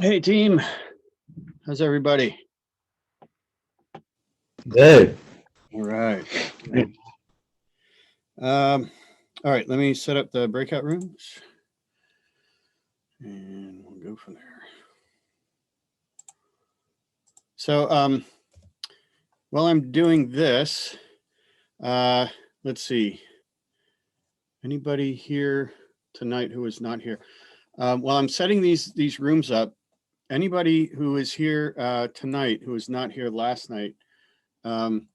Hey team, how's everybody? Good. All right. All right, let me set up the breakout rooms and we'll go from there. So while I'm doing this, uh, let's see. Anybody here tonight who is not here? While I'm setting these rooms up, anybody who is here tonight who was not here last night, um,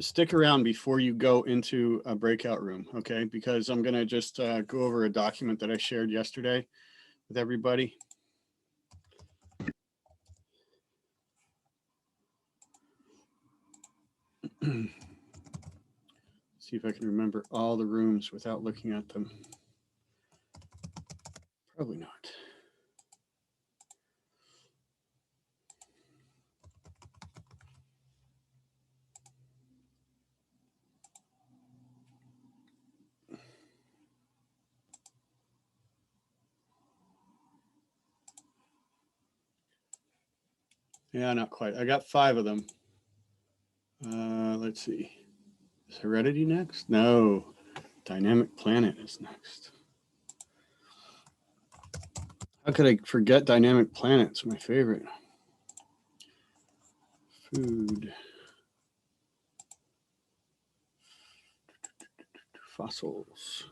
stick around before you go into a breakout room, okay? Because I'm going to just go over a document that I shared yesterday with everybody. See if I can remember all the rooms without looking at them. Probably not. Yeah, not quite. I got 5 of them. Let's see. Is heredity next? No. Dynamic planet is next. How could I forget dynamic planet? It's my favorite. Food. Fossils.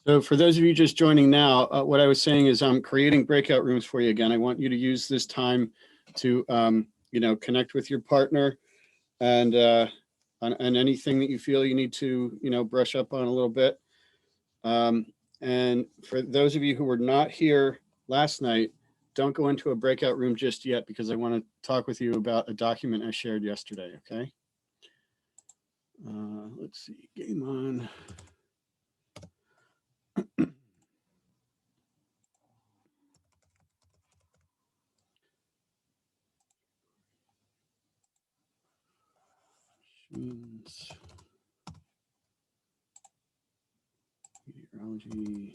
So for those of you just joining now, what I was saying is I'm creating breakout rooms for you again. I want you to use this time to, connect with your partner and anything that you feel you need to, brush up on a little bit. And for those of you who were not here last night, don't go into a breakout room just yet because I want to talk with you about a document I shared yesterday, okay? Let's see, game on. Meteorology.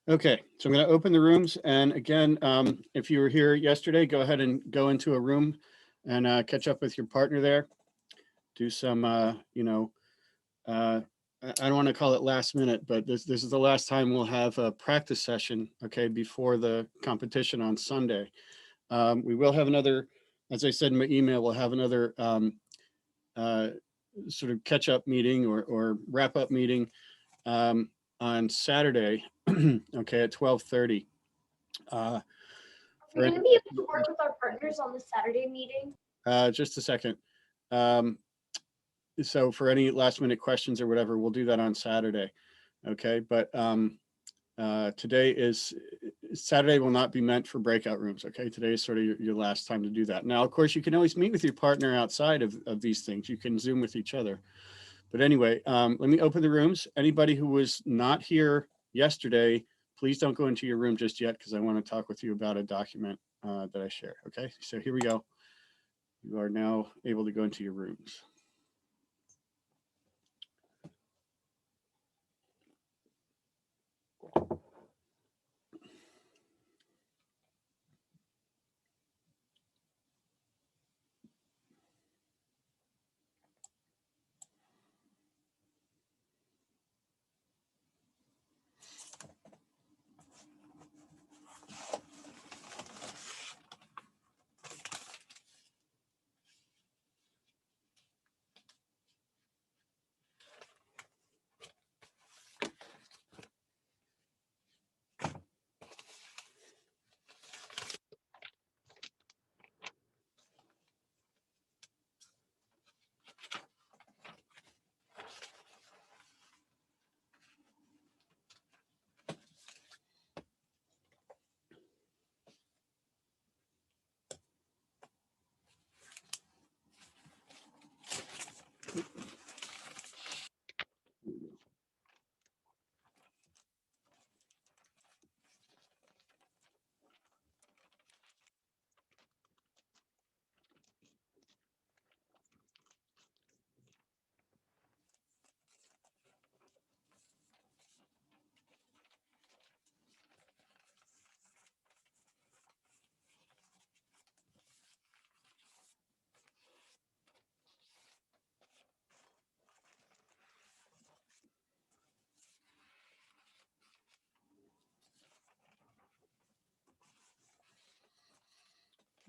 Okay, so I'm going to open the rooms. And again, if you were here yesterday, go ahead and go into a room and catch up with your partner there. Do some, I don't want to call it last minute, but this is the last time we'll have a practice session, okay, before the competition on Sunday. We will have another, as I said in my email, we'll have another sort of catch up meeting or wrap up meeting on Saturday, okay, at 12:30. Are we going to be able to work with our partners on the Saturday meeting? Just a second. So for any last minute questions or whatever, we'll do that on Saturday. Okay, but Saturday will not be meant for breakout rooms. Okay, today is sort of your last time to do that. Now, of course, you can always meet with your partner outside of these things. You can Zoom with each other. But anyway, let me open the rooms. Anybody who was not here yesterday, please don't go into your room just yet because I want to talk with you about a document that I share. Okay, so here we go. You are now able to go into your rooms.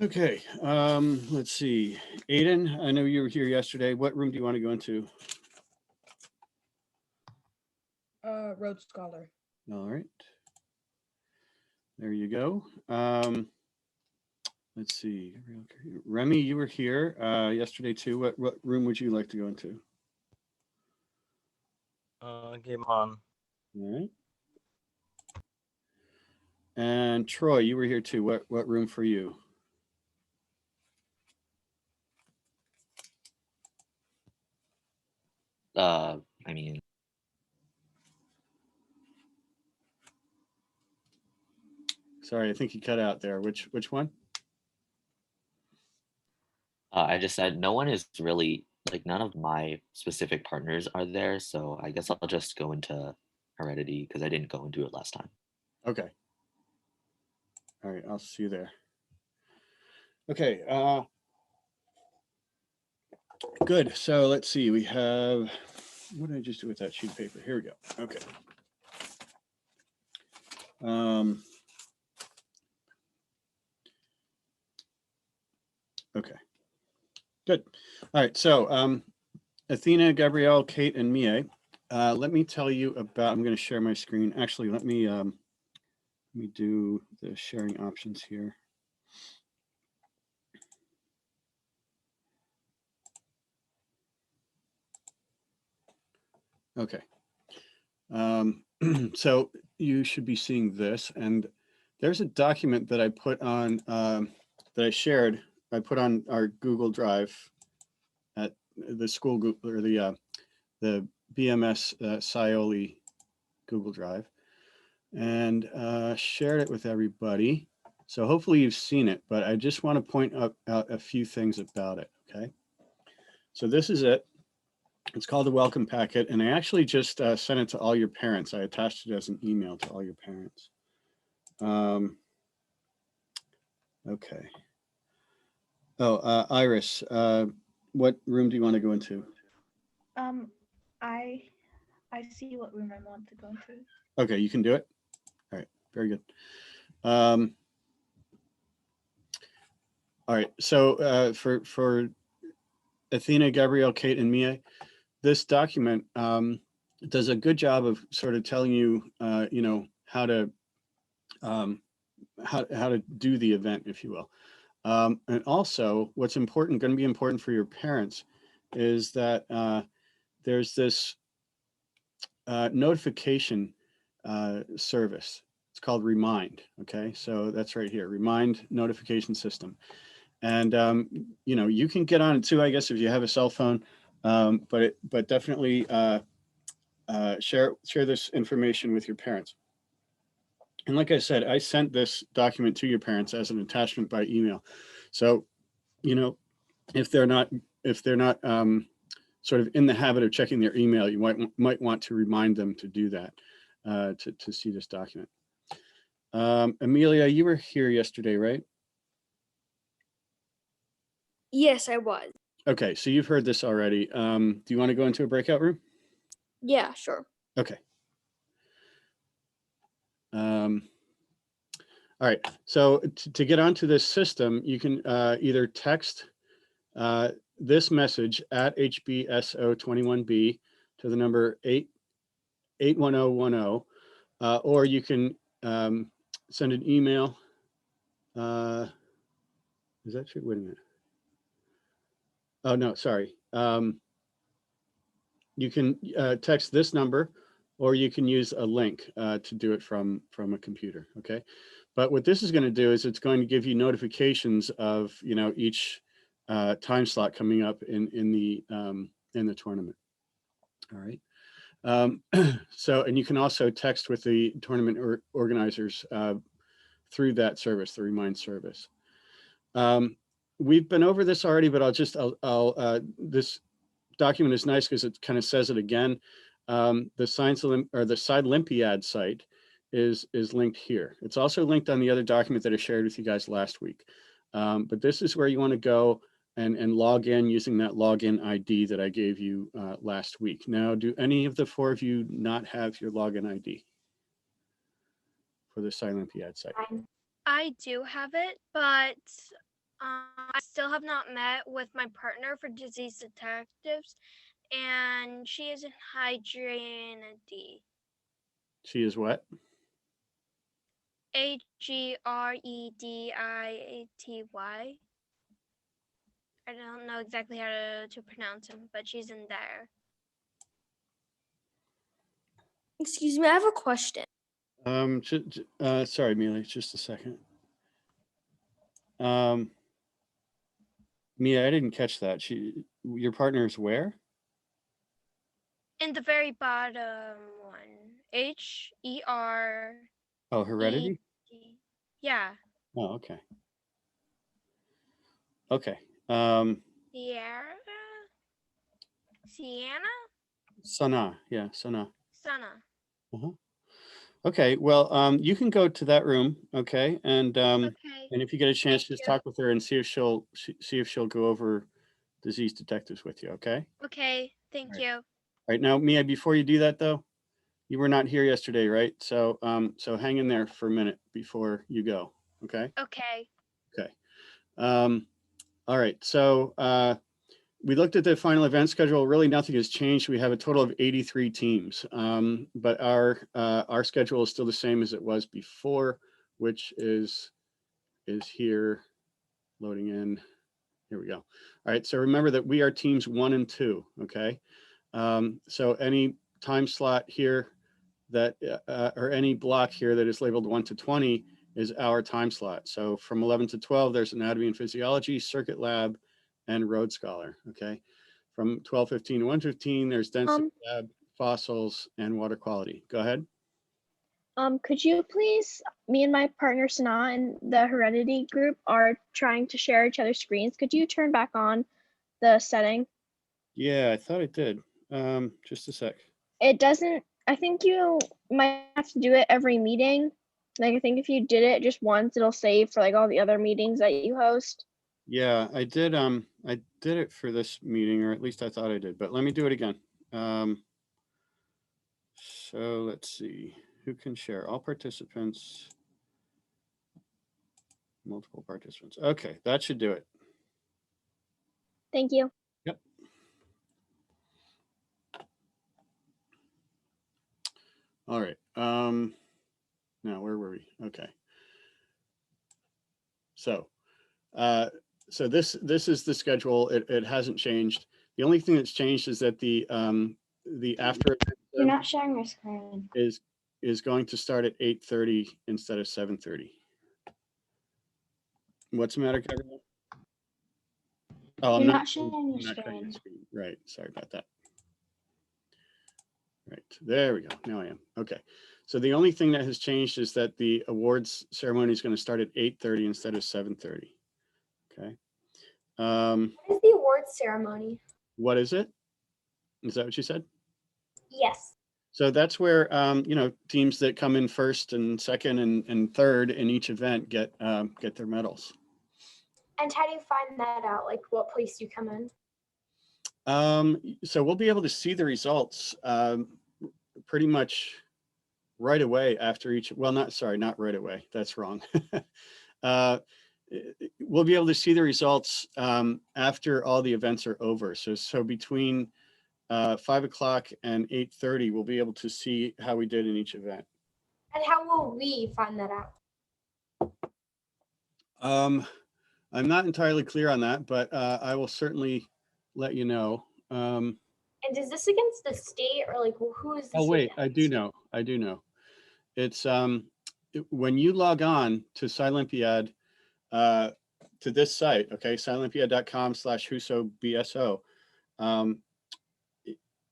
Okay, let's see. Aiden, I know you were here yesterday. What room do you want to go into? Rhodes Scholar. All right. There you go. Let's see. Remy, you were here yesterday too. What room would you like to go into? Game on. All right. And Troy, you were here too. What room for you? I mean, Sorry, I think you cut out there. Which one? I just said no one is really like none of my specific partners are there, so I guess I'll just go into Heredity because I didn't go into it last time. Okay. All right, I'll see you there. Okay. Good. So let's see. We have. What did I just do with that sheet of paper? Here we go. Okay. Okay. Good. All right. So Athena, Gabrielle, Kate, and Mie. Let me tell you about. I'm going to share my screen. Actually, let me do the sharing options here. Okay. So you should be seeing this, and there's a document that I put on that I shared. I put on our Google Drive at the school or the BMS SciOly Google Drive, and shared it with everybody. So hopefully you've seen it, but I just want to point out a few things about it. Okay. So this is it. It's called the welcome packet, and I actually just sent it to all your parents. I attached it as an email to all your parents. Okay. Oh, Iris, what room do you want to go into? I see what room I want to go into. Okay, you can do it. All right, very good. All right, so for Athena, Gabrielle, Kate, and Mia, this document does a good job of sort of telling you, you know, how to do the event, if you will. And also, what's important, going to be important for your parents, is that there's this notification service. It's called Remind. Okay, so that's right here, Remind notification system. And you know, you can get on it too, I guess, if you have a cell phone. But definitely share this information with your parents. And like I said, I sent this document to your parents as an attachment by email. So, you know, if they're not sort of in the habit of checking their email, you might want to remind them to do that to see this document. Amelia, you were here yesterday, right? Yes, I was. Okay, so you've heard this already. Do you want to go into a breakout room? Yeah, sure. Okay. All right, so to get onto this system, you can either text this message at HBSO21B to the number 81010, or you can send an email. Is that true? Wait a minute. Oh, no, sorry. You can text this number, or you can use a link to do it from a computer. Okay. But what this is going to do is it's going to give you notifications of, you know, each time slot coming up in the tournament. All right. So, and you can also text with the tournament organizers through that service, the Remind service. We've been over this already, but this document is nice because it kind of says it again. The Science or the Sciolympiad site is linked here. It's also linked on the other document that I shared with you guys last week. But this is where you want to go and log in using that login ID that I gave you last week. Now, do any of the four of you not have your login ID for the Sciolympiad site? I do have it, but I still have not met with my partner for disease detectives, and she is in hygieneity. She is what? Hgredity. I don't know exactly how to pronounce him, but she's in there. Excuse me, I have a question. Sorry, Mila, just a second. Mia, I didn't catch that. Your partner is where? In the very bottom one. H-E-R. Oh, Heredity? Yeah. Oh, okay. Okay. Sierra? Sienna? Sana. Yeah, Sana. Sana. Okay, well, you can go to that room, okay? And Okay. if you get a chance, Thank just you. talk with her and see if she'll go over disease detectives with you, okay? Okay. Thank you. All right, now, Mia, before you do that though, you were not here yesterday, right? So hang in there for a minute before you go, okay? Okay. Okay. All right, so we looked at the final event schedule. Really, nothing has changed. We have a total of 83 teams, but our schedule is still the same as it was before, which is here, loading in. Here we go. All right, so remember that we are teams 1 and 2, okay? So any time slot here that, or any block here that is labeled 1 to 20 is our time slot. So from 11 to 12, there's anatomy and physiology, circuit lab, and Rhodes Scholar, okay? From 12:15 to 1:15, there's density lab, fossils, and water quality. Go ahead. Could you please, me and my partner Sana and the Heredity group are trying to share each other's screens. Could you turn back on the setting? Yeah, I thought it did. Just a sec. It doesn't, I think you might have to do it every meeting. Like, I think if you did it just once, it'll save for like all the other meetings that you host. Yeah, I did it for this meeting, or at least I thought I did, but let me do it again. So let's see, who can share? All participants, multiple participants. Okay, that should do it. Thank you. Yep. All right. Now where were we? Okay. So this is the schedule. It hasn't changed. The only thing that's changed is that the after You're not sharing your screen. is going to start at 8:30 instead of 7:30. What's the matter, Gabrielle? Oh, You're not sharing your screen. Right. Sorry about that. Right. There we go. Now I am. Okay. So the only thing that has changed is that the awards ceremony is going to start at 8:30 instead of 7:30. Okay. What is the awards ceremony? What is it? Is that what you said? Yes. So that's where teams that come in first and second and third in each event get their medals. And how do you find that out? Like what place you come in? So we'll be able to see the results pretty much right away after each. Well, not right away. That's wrong. We'll be able to see the results after all the events are over. So between 5 o'clock and 8:30, we'll be able to see how we did in each event. And how will we find that out? I'm not entirely clear on that, but I will certainly let you know. And is this against the state or like who is this? Oh wait, against? I do know. It's when you log on to SciOlympiad to this site, okay, SciOlympiad.com/WhosoBSO,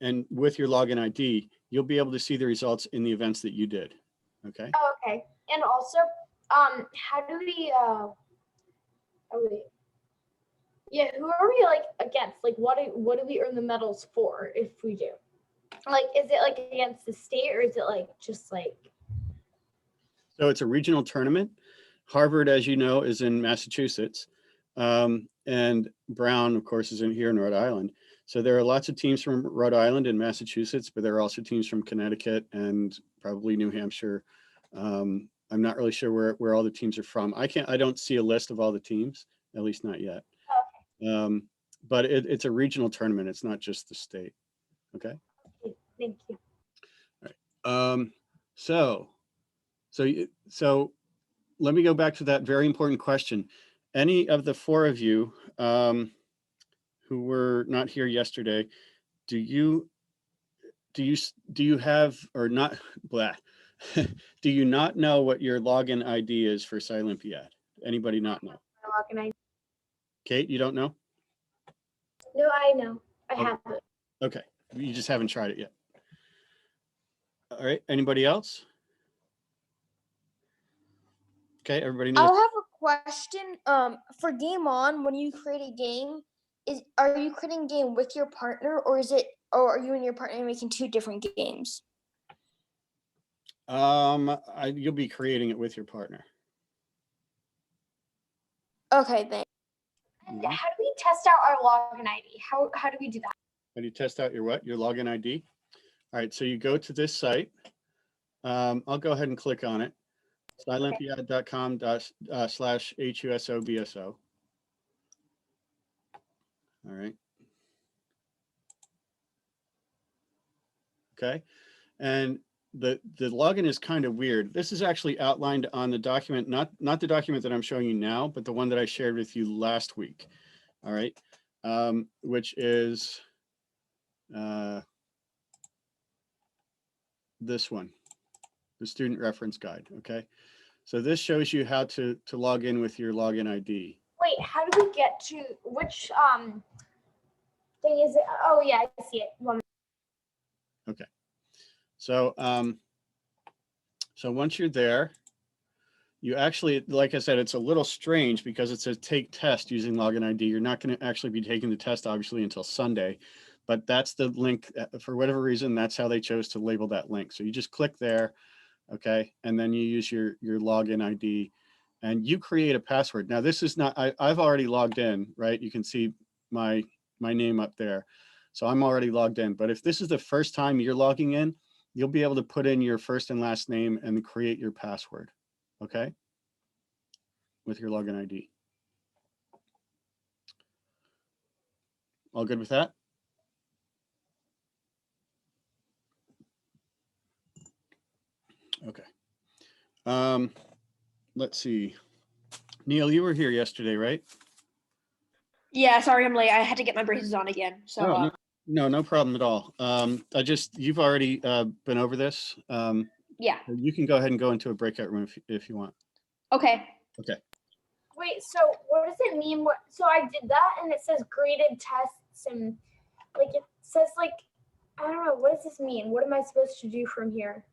and with your login ID, you'll be able to see the results in the events that you did. Okay. Oh, okay. And also, how do we? Oh wait. Yeah, who are we like against? Like, what do we earn the medals for if we do? Like, is it like against the state or is it like just like? So it's a regional tournament. Harvard, as you know, is in Massachusetts, and Brown, of course, is in here in Rhode Island. So there are lots of teams from Rhode Island and Massachusetts, but there are also teams from Connecticut and probably New Hampshire. I'm not really sure where all the teams are from. I don't see a list of all the teams. at least not yet. But it's a regional tournament. It's not just the state. Okay. Okay, thank you. So let me go back to that very important question. Any of the four of you who were not here yesterday, do you have, or not, blah, do you not know what your login ID is for SciOlympiad? Anybody not know? Kate, you don't know? No, I know. I Okay. have it. Okay, you just haven't tried it yet. All right, anybody else? Okay, everybody knows. I'll have a question. For Game On, when you create a game, are you creating a game with your partner, or are you and your partner making two different games? You'll be creating it with your partner. Okay, thanks. And how do we test out our login ID? How do we do that? How do you test out your what? Your login ID? All right, so you go to this site. I'll go ahead and click on it. SciOlympiad.com/HUSOBSO. All right. Okay. And the login is kind of weird. This is actually outlined on the document, not the document that I'm showing you now, but the one that I shared with you last week. All right. Which is this one, the student reference guide. Okay. So this shows you how to log in with your login ID. Wait, how do we get to which thing is it? Oh yeah, I see it. Okay. So so once you're there, you actually, like I said, it's a little strange because it says take test using login ID. You're not going to actually be taking the test obviously until Sunday, but that's the link. For whatever reason, that's how they chose to label that link. So you just click there, okay, and then you use your login ID and you create a password. Now this is not, I've already logged in, right? You can see my name up there. So I'm already logged in, but if this is the first time you're logging in, you'll be able to put in your first and last name and create your password, okay? With your login ID. All good with that? Okay. Let's see. Neil, you were here yesterday, right? Yeah, sorry I'm late. I had to get my braces on again. So Oh, no problem at all. You've already been over this. yeah. You can go ahead and go into a breakout room if you want. Okay. Okay. Wait, so what does it mean? So I did that and it says graded tests and like it says like, I don't know, what does this mean? What am I supposed to do from here?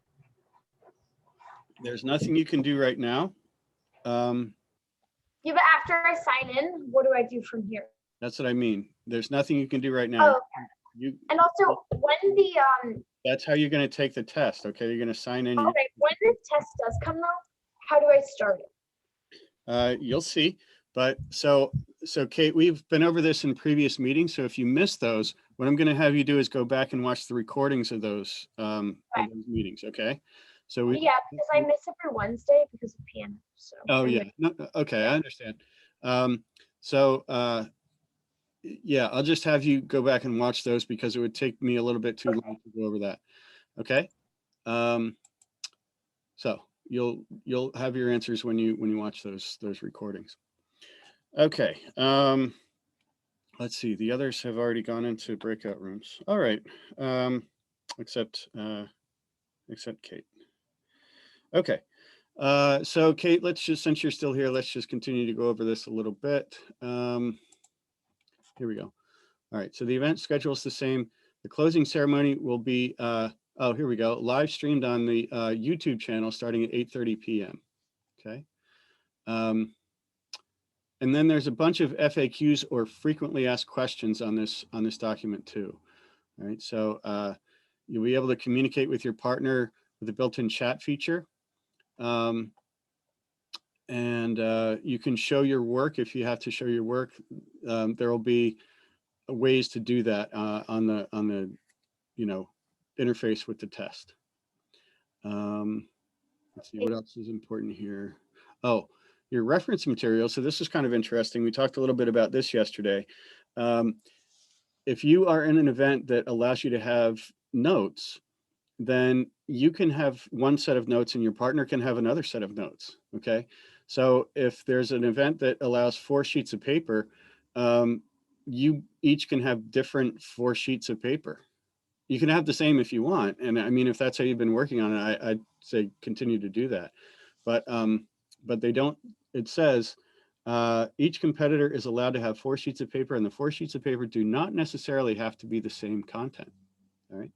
There's nothing you can do right now. Yeah, but after I sign in, what do I do from here? That's what I mean. There's nothing you can do right now. Oh, okay. And also when the That's how you're going to take the test. Okay, you're going to sign in. okay, when the test does come though, how do I start it? You'll see. But so Kate, we've been over this in previous meetings. So if you missed those, what I'm going to have you do is go back and watch the recordings of those meetings. Okay. So Yeah, because I miss every Wednesday because of piano. So. Oh yeah. No, okay, I understand. Yeah, I'll just have you go back and watch those because it would take me a little bit too long to go over that. Okay. So you'll have your answers when you watch those recordings. Okay. Let's see. The others have already gone into breakout rooms. All right. Except Kate. Okay. So Kate, since you're still here, let's just continue to go over this a little bit. Here we go. All right, so the event schedule is the same. The closing ceremony will be, here we go, live streamed on the YouTube channel starting at 8:30 p.m. Okay. And then there's a bunch of FAQs or frequently asked questions on this document too. All right, so you'll be able to communicate with your partner with a built-in chat feature. And you can show your work if you have to show your work. There will be ways to do that on the interface with the test. Let's see what else is important here. Oh, your reference material. So this is kind of interesting. We talked a little bit about this yesterday. If you are in an event that allows you to have notes, then you can have one set of notes and your partner can have another set of notes. Okay. So if there's an event that allows 4 sheets of paper, you each can have different 4 sheets of paper. You can have the same if you want. And I mean, if that's how you've been working on it, I'd say continue to do that. But they don't, it says, each competitor is allowed to have 4 sheets of paper, and the 4 sheets of paper do not necessarily have to be the same content. All right.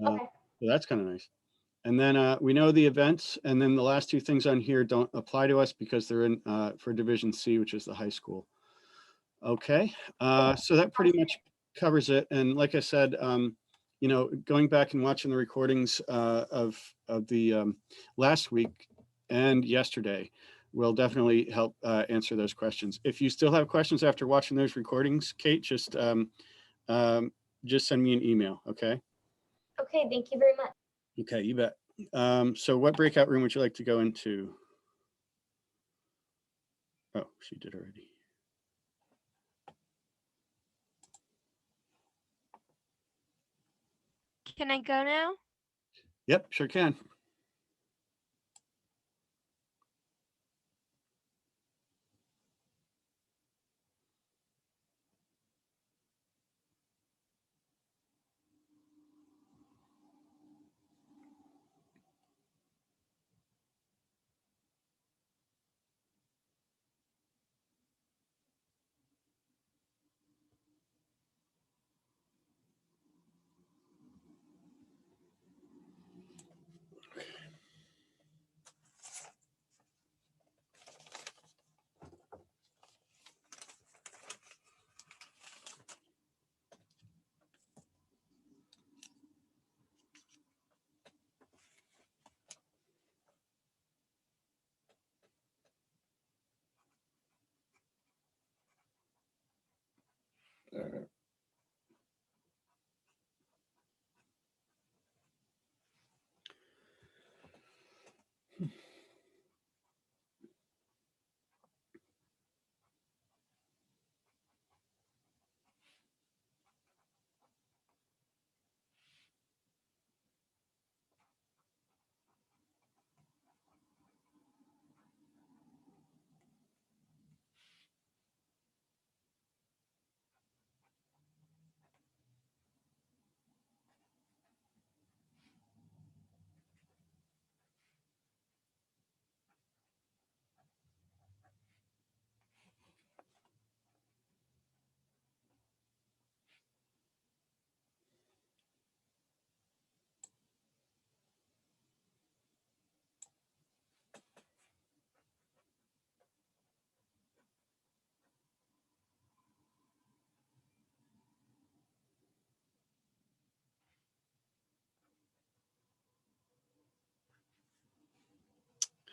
Okay. So that's kind of nice. And then we know the events, and then the last 2 things on here don't apply to us because they're in for Division C, which is the high school. Okay, so that pretty much covers it. And like I said, you know, going back and watching the recordings of the last week and yesterday will definitely help answer those questions. If you still have questions after watching those recordings, Kate, just send me an email, okay? Okay, thank you very much. Okay, you bet. So what breakout room would you like to go into? Oh, she did already. Can I go now? Yep, sure can.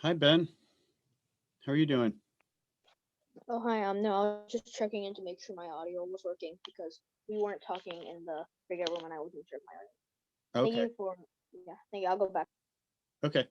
Hi, Ben. How are you doing? Oh, hi. No, I was just checking in to make sure my audio was working because we weren't talking in the bigger room and I wasn't sure if my audio. Okay. Thank you for, yeah, thank you. I'll go back. Okay.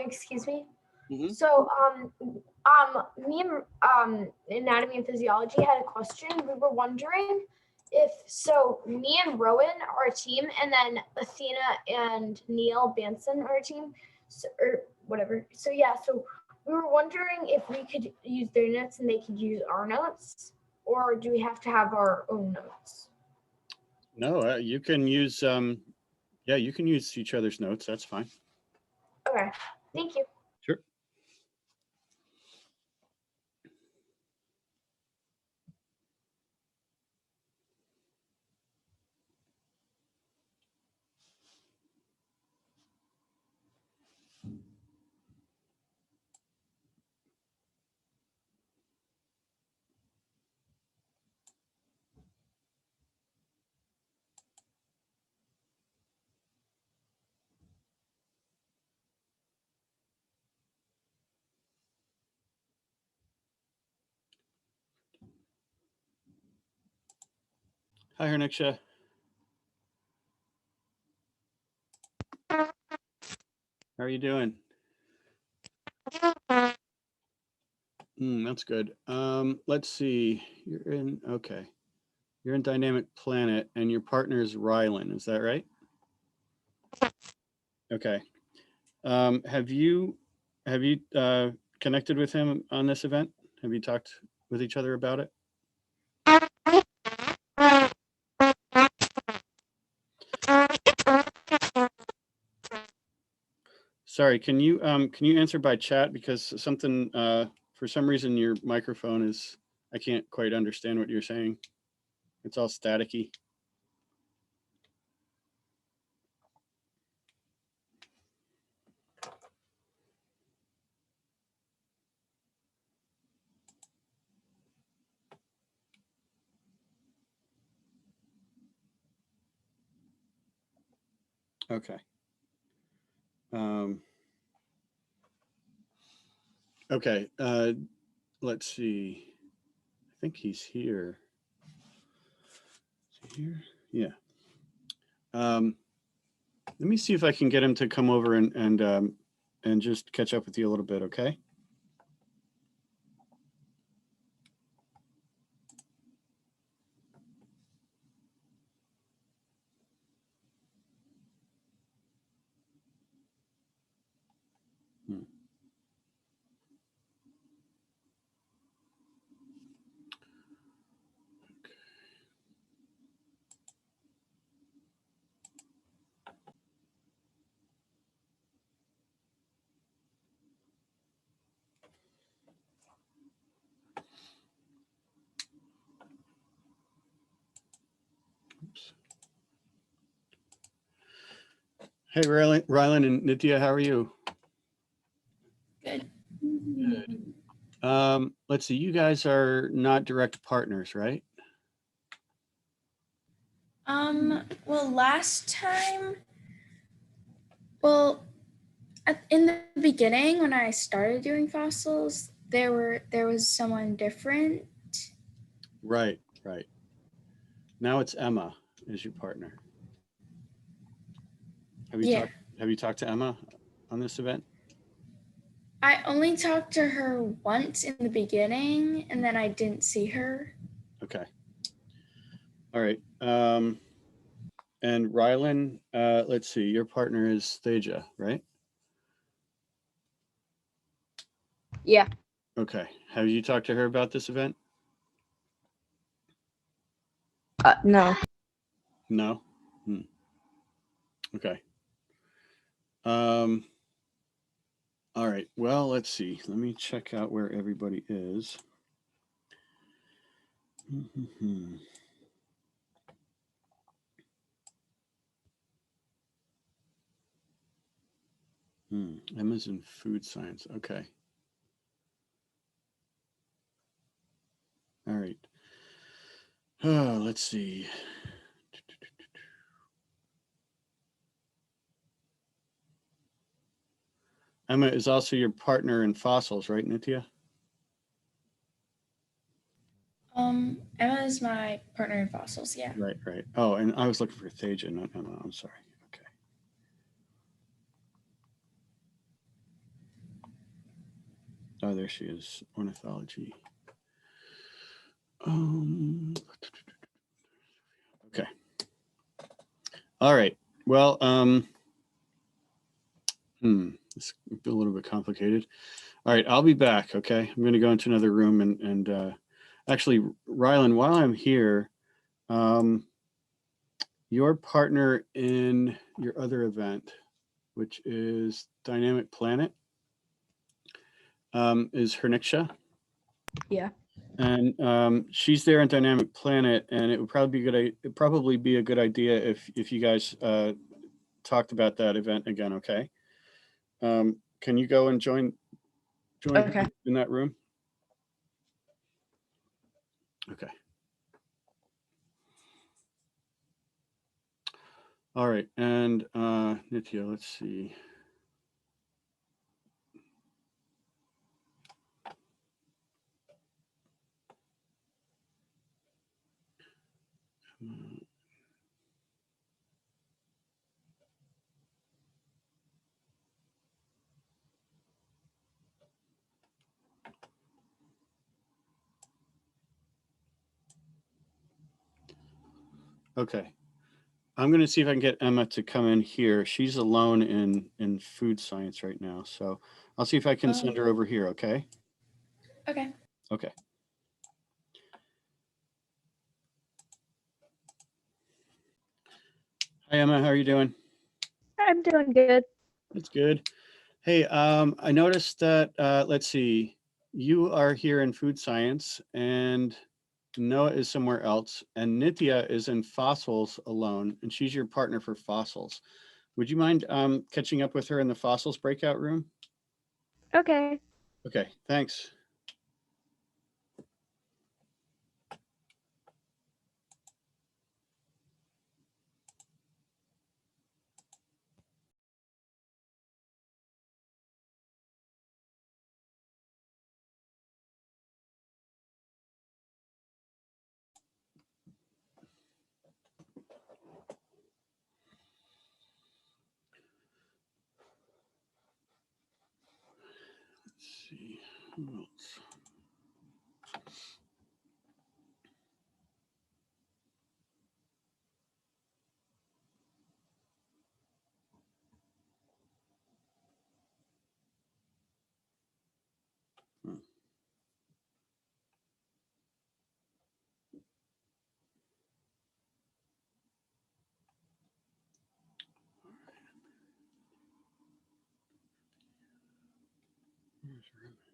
Excuse me. Mhm. So, me and anatomy and physiology had a question. We were wondering if me and Rowan are a team, and then Athena and Neil Banson are a team, or whatever. So yeah, so we were wondering if we could use their notes and they could use our notes, or do we have to have our own notes? No, you can use, yeah, you can use each other's notes. That's fine. Okay, thank you. Sure. Hi, Herniksha. How are you doing? That's good. Let's see. Okay. You're in Dynamic Planet and your partner is Rylan. Is that right? Okay. Have you connected with him on this event? Have you talked with each other about it? Sorry, can you answer by chat, because something for some reason your microphone is, I can't quite understand what you're saying. It's all staticky. Okay. Okay. Let's see. I think he's here. Is he here? Yeah. Let me see if I can get him to come over and just catch up with you a little bit. Okay. Hmm. Oops. Hey, Rylan and Nitya, how are you? Good. Good. Let's see. You guys are not direct partners, right? Well, last time, in the beginning when I started doing fossils, there was someone different. Right. Right. Now it's Emma as your partner. Have you talked to Emma on this event? I only talked to her once in the beginning, and then I didn't see her. Okay. All right. And Rylan, let's see, your partner is Thaja, right? Yeah. Okay. Have you talked to her about this event? No. No. Okay. All right. Well, let's see. Let me check out where everybody is. Emma's in food science. Okay. All right. Let's see. Emma is also your partner in fossils, right, Nitya? Emma is my partner in fossils. Yeah. Right, right. Oh, and I was looking for Thaja, not Emma. I'm sorry. Okay. Oh, there she is. Ornithology. Okay. All right. Well, it's a little bit complicated. All right, I'll be back. Okay, I'm going to go into another room and actually, Rylan, while I'm here, your partner in your other event, which is Dynamic Planet, is Herniksha. Yeah. And she's there in Dynamic Planet, and it would probably be a good idea if you guys talked about that event again. Okay. Can you go and join Okay. in that room? Okay. All right, and Nitya, let's see. Okay, I'm going to see if I can get Emma to come in here. She's alone in food science right now, so I'll see if I can send her over here. Okay. Okay. Okay. Hi Emma, how are you doing? I'm doing good. That's good. Hey, I noticed that, let's see, you are here in food science and Noah is somewhere else and Nitya is in fossils alone and she's your partner for fossils. Would you mind catching up with her in the fossils breakout room? Okay. Okay, thanks. Let's see, who else? Where's Remy?